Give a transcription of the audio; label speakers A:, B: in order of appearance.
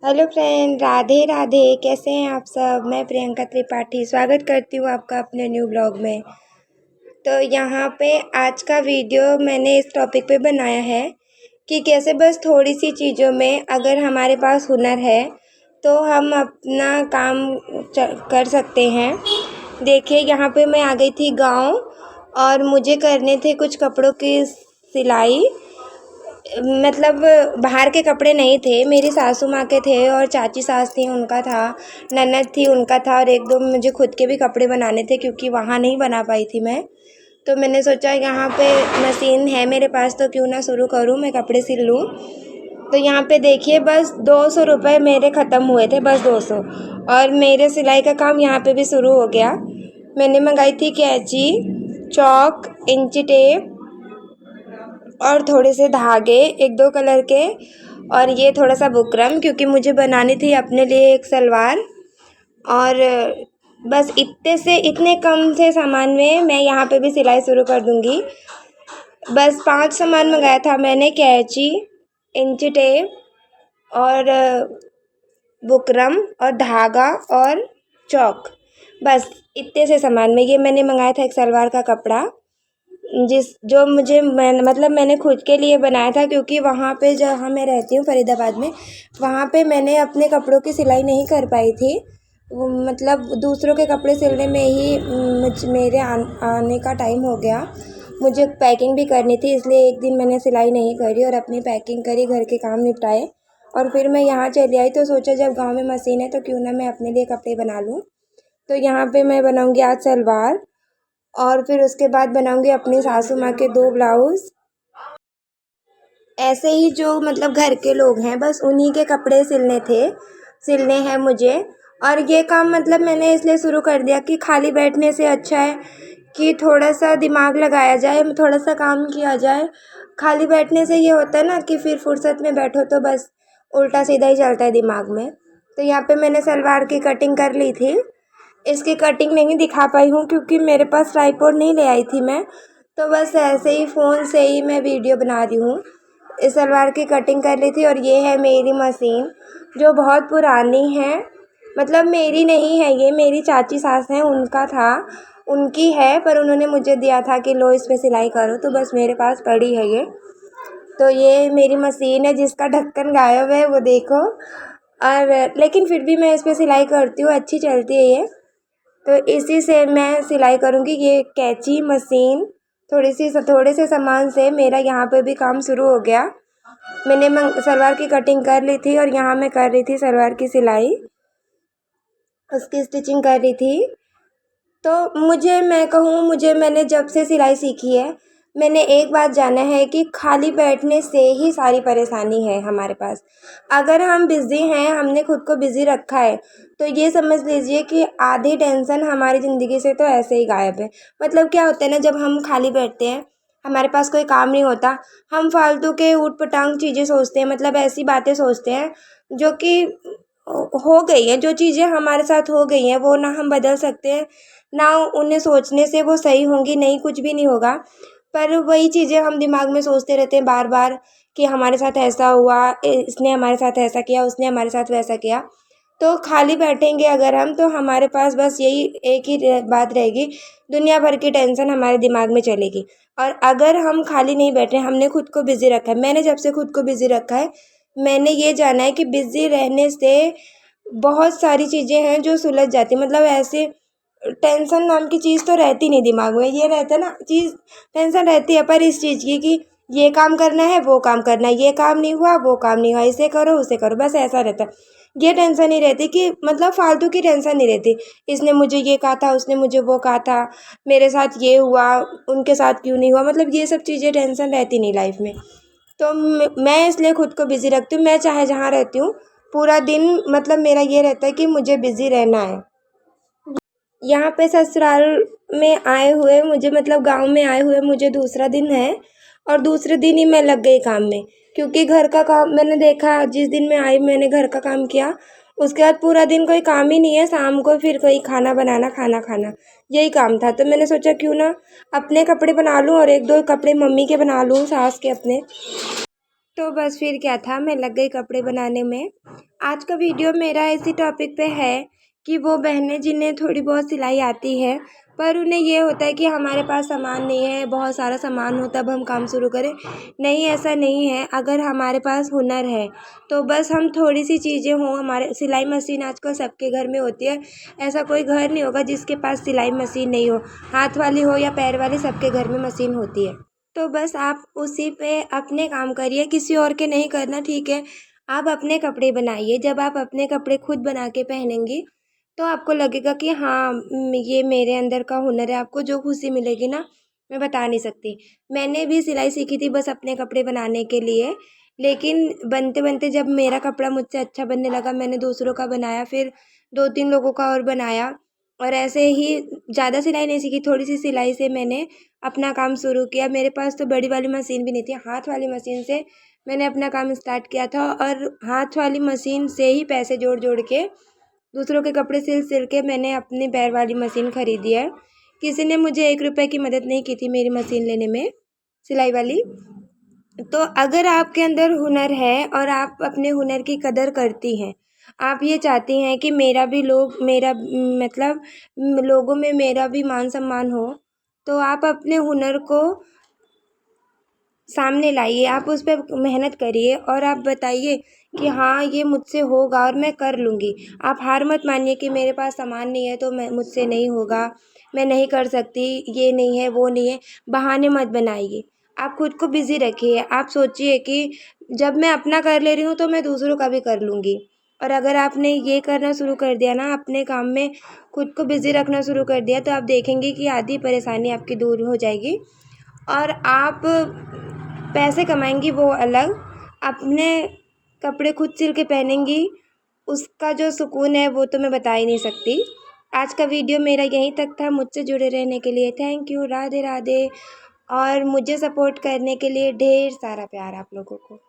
A: Hello friend, Radhe Radhe. कैसे हैं आप सब? मैं प्रियंका त्रिपाठी स्वागत करती हूँ आपका अपने न्यू ब्लॉग में। तो यहाँ पे आज का वीडियो मैंने इस टॉपिक पे बनाया है कि कैसे बस थोड़ी सी चीज़ों में अगर हमारे पास हुनर है तो हम अपना काम कर सकते हैं। देखिए, यहाँ पे मैं आ गई थी गांव और मुझे करने थे कुछ कपड़ों की सिलाई। मतलब बाहर के कपड़े नहीं थे, मेरी सासू माँ के थे और चाची सास थी उनका था, ननद थी उनका था, और एक दो मुझे खुद के भी कपड़े बनाने थे क्योंकि वहाँ नहीं बना पाई थी मैं। तो मैंने सोचा यहाँ पे मशीन है मेरे पास तो क्यों ना शुरू करूँ, मैं कपड़े सिल लूँ। तो यहाँ पे देखिए, बस 200 रुपये मेरे ख़त्म हुए थे, बस 200। और मेरे सिलाई का काम यहाँ पे भी शुरू हो गया। मैंने मंगाई थी कैंची, चौक, इंची टेप और थोड़े से धागे, एक दो कलर के, और ये थोड़ा सा बुकरम क्योंकि मुझे बनानी थी अपने लिए एक सलवार। और बस इतने कम से सामान में मैं यहाँ पे भी सिलाई शुरू कर दूँगी। बस 5 सामान मंगाया था मैंने, कैंची, इंची टेप और बुकरम और धागा और चौक। बस इतने से सामान में ये मैंने मंगाया था एक सलवार का कपड़ा, जो मुझे मैंने खुद के लिए बनाया था क्योंकि वहाँ पे जहाँ मैं रहती हूँ फरीदाबाद में, वहाँ पे मैंने अपने कपड़ों की सिलाई नहीं कर पाई थी। मतलब दूसरों के कपड़े सिलने में ही मेरे आने का टाइम हो गया। मुझे पैकिंग भी करनी थी, इसलिए एक दिन मैंने सिलाई नहीं करी और अपनी पैकिंग करी, घर के काम निपटाए और फिर मैं यहाँ चली आई। तो सोचा जब गाँव में मशीन है तो क्यों ना मैं अपने लिए कपड़े बना लूँ। तो यहाँ पे मैं बनाऊँगी आज सलवार और फिर उसके बाद बनाऊँगी अपनी सासू माँ के 2 ब्लाउज़। ऐसे ही जो मतलब घर के लोग हैं बस उन्हीं के कपड़े सिलने हैं मुझे। और ये काम मतलब मैंने इसलिए शुरू कर दिया कि खाली बैठने से अच्छा है कि थोड़ा सा दिमाग लगाया जाए, थोड़ा सा काम किया जाए। खाली बैठने से ये होता है ना कि फिर फुर्सत में बैठो तो बस उल्टा सीधा ही चलता है दिमाग में। तो यहाँ पे मैंने सलवार की कटिंग कर ली थी। इसकी कटिंग नहीं दिखा पाई हूँ क्योंकि मेरे पास ट्राइपॉड नहीं ले आई थी मैं, तो बस ऐसे ही फ़ोन से ही मैं वीडियो बना रही हूँ। इस सलवार की कटिंग कर ली थी और ये है मेरी मशीन जो बहुत पुरानी है। मतलब मेरी नहीं है, ये मेरी चाची सास हैं उनका था, उनकी है, पर उन्होंने मुझे दिया था कि लो इस पे सिलाई करो, तो बस मेरे पास पड़ी है ये। तो ये मेरी मशीन है जिसका ढक्कन गायब है, वो देखो। और लेकिन फिर भी मैं इस पर सिलाई करती हूँ, अच्छी चलती है ये। तो इसी से मैं सिलाई करूँगी। ये कैंची, मशीन, थोड़े से सामान से मेरा यहाँ पे भी काम शुरू हो गया। मैंने सलवार की कटिंग कर ली थी और यहाँ मैं कर रही थी सलवार की सिलाई, उसकी स्टिचिंग कर रही थी। तो मैंने जब से सिलाई सीखी है, मैंने एक बात जाना है कि खाली बैठने से ही सारी परेशानी है हमारे पास। अगर हम बिज़ी हैं, हमने खुद को बिज़ी रखा है, तो ये समझ लीजिए कि आधी टेंशन हमारी ज़िंदगी से तो ऐसे ही गायब है। मतलब क्या होता है ना, जब हम खाली बैठते हैं, हमारे पास कोई काम नहीं होता, हम फालतू के ऊट-पटांग चीज़ें सोचते हैं, मतलब ऐसी बातें सोचते हैं जो कि हो गई हैं, जो चीज़ें हमारे साथ हो गई हैं वो ना हम बदल सकते हैं, ना उन्हें सोचने से वो सही होंगी, नहीं कुछ भी नहीं होगा। पर वही चीज़ें हम दिमाग में सोचते रहते हैं बार बार कि हमारे साथ ऐसा हुआ, इसने हमारे साथ ऐसा किया, उसने हमारे साथ वैसा किया। तो खाली बैठेंगे अगर हम, तो हमारे पास बस यही एक ही बात रहेगी, दुनिया भर की टेंशन हमारे दिमाग में चलेगी। और अगर हम खाली नहीं बैठे, हमने खुद को बिज़ी रखा है, मैंने जब से खुद को बिज़ी रखा है, मैंने ये जाना है कि बिज़ी रहने से बहुत सारी चीज़ें हैं जो सुलझ जाती हैं। मतलब ऐसे टेंशन नाम की चीज़ तो रहती नहीं दिमाग में, ये रहता है ना चीज़, टेंशन रहती है पर इस चीज़ की कि ये काम करना है, वो काम करना है, ये काम नहीं हुआ, वो काम नहीं हुआ, इसे करो, उसे करो, बस ऐसा रहता है। ये टेंशन नहीं रहती कि मतलब फालतू की टेंशन नहीं रहती, इसने मुझे ये कहा था, उसने मुझे वो कहा था, मेरे साथ ये हुआ, उनके साथ क्यों नहीं हुआ, मतलब ये सब चीज़ें टेंशन रहती नहीं लाइफ में। तो मैं इसलिए खुद को बिज़ी रखती हूँ। मैं चाहे जहाँ रहती हूँ, पूरा दिन मतलब मेरा ये रहता है कि मुझे बिज़ी रहना है। यहाँ पे ससुराल में आए हुए मुझे, मतलब गांव में आए हुए मुझे दूसरा दिन है और दूसरे दिन ही मैं लग गई काम में, क्योंकि घर का काम मैंने देखा, जिस दिन मैं आई मैंने घर का काम किया, उसके बाद पूरा दिन कोई काम ही नहीं है, शाम को फिर कोई खाना बनाना, खाना खाना, यही काम था। तो मैंने सोचा क्यों ना अपने कपड़े बना लूँ और एक दो कपड़े मम्मी के बना लूँ, सास के अपने। तो बस फिर क्या था, मैं लग गई कपड़े बनाने में। आज का वीडियो मेरा इसी टॉपिक पे है कि वो बहनें जिन्हें थोड़ी बहुत सिलाई आती है, पर उन्हें ये होता है कि हमारे पास सामान नहीं है, बहुत सारा सामान हो तब हम काम शुरू करें। नहीं, ऐसा नहीं है। अगर हमारे पास हुनर है तो बस हम थोड़ी सी चीज़ें हों, हमारे सिलाई मशीन आजकल सबके घर में होती है। ऐसा कोई घर नहीं होगा जिसके पास सिलाई मशीन नहीं हो, हाथ वाली हो या पैर वाली, सबके घर में मशीन होती है। तो बस आप उसी पे अपने काम करिए, किसी और के नहीं करना, ठीक है। आप अपने कपड़े बनाइए। जब आप अपने कपड़े खुद बना के पहनेंगी तो आपको लगेगा कि हाँ, ये मेरे अंदर का हुनर है। आपको जो खुशी मिलेगी ना, मैं बता नहीं सकती। मैंने भी सिलाई सीखी थी बस अपने कपड़े बनाने के लिए, लेकिन बनते बनते जब मेरा कपड़ा मुझसे अच्छा बनने लगा, मैंने दूसरों का बनाया, फिर 2-3 लोगों का और बनाया। और ऐसे ही ज़्यादा सिलाई नहीं सीखी, थोड़ी सी सिलाई से मैंने अपना काम शुरू किया। मेरे पास तो बड़ी वाली मशीन भी नहीं थी, हाथ वाली मशीन से मैंने अपना काम स्टार्ट किया था। और हाथ वाली मशीन से ही पैसे जोड़ जोड़ के दूसरों के कपड़े सिल सिल के मैंने अपनी पैर वाली मशीन खरीदी है। किसी ने मुझे 1 रुपए की मदद नहीं की थी मेरी मशीन लेने में, सिलाई वाली। तो अगर आपके अंदर हुनर है और आप अपने हुनर की कदर करती हैं, आप ये चाहती हैं कि मेरा भी लोग मेरा मतलब लोगों में मेरा भी मान सम्मान हो, तो आप अपने हुनर को सामने लाइए, आप उस पे मेहनत करिए और आप बताइए कि हाँ, ये मुझसे होगा और मैं कर लूँगी। आप हार मत मानिए कि मेरे पास सामान नहीं है तो मुझसे नहीं होगा, मैं नहीं कर सकती, ये नहीं है, वो नहीं है, बहाने मत बनाइए। आप खुद को बिज़ी रखिए, आप सोचिए कि जब मैं अपना कर ले रही हूँ तो मैं दूसरों का भी कर लूँगी। और अगर आपने ये करना शुरू कर दिया ना, अपने काम में खुद को बिज़ी रखना शुरू कर दिया, तो आप देखेंगे कि आधी परेशानी आपकी दूर हो जाएगी और आप पैसे कमाएंगी वो अलग, अपने कपड़े खुद सिल के पहनेंगी, उसका जो सुकून है वो तो मैं बता ही नहीं सकती। आज का वीडियो मेरा यहीं तक था। मुझसे जुड़े रहने के लिए थैंक यू, राधे राधे। और मुझे सपोर्ट करने के लिए ढेर सारा प्यार आप लोगों को।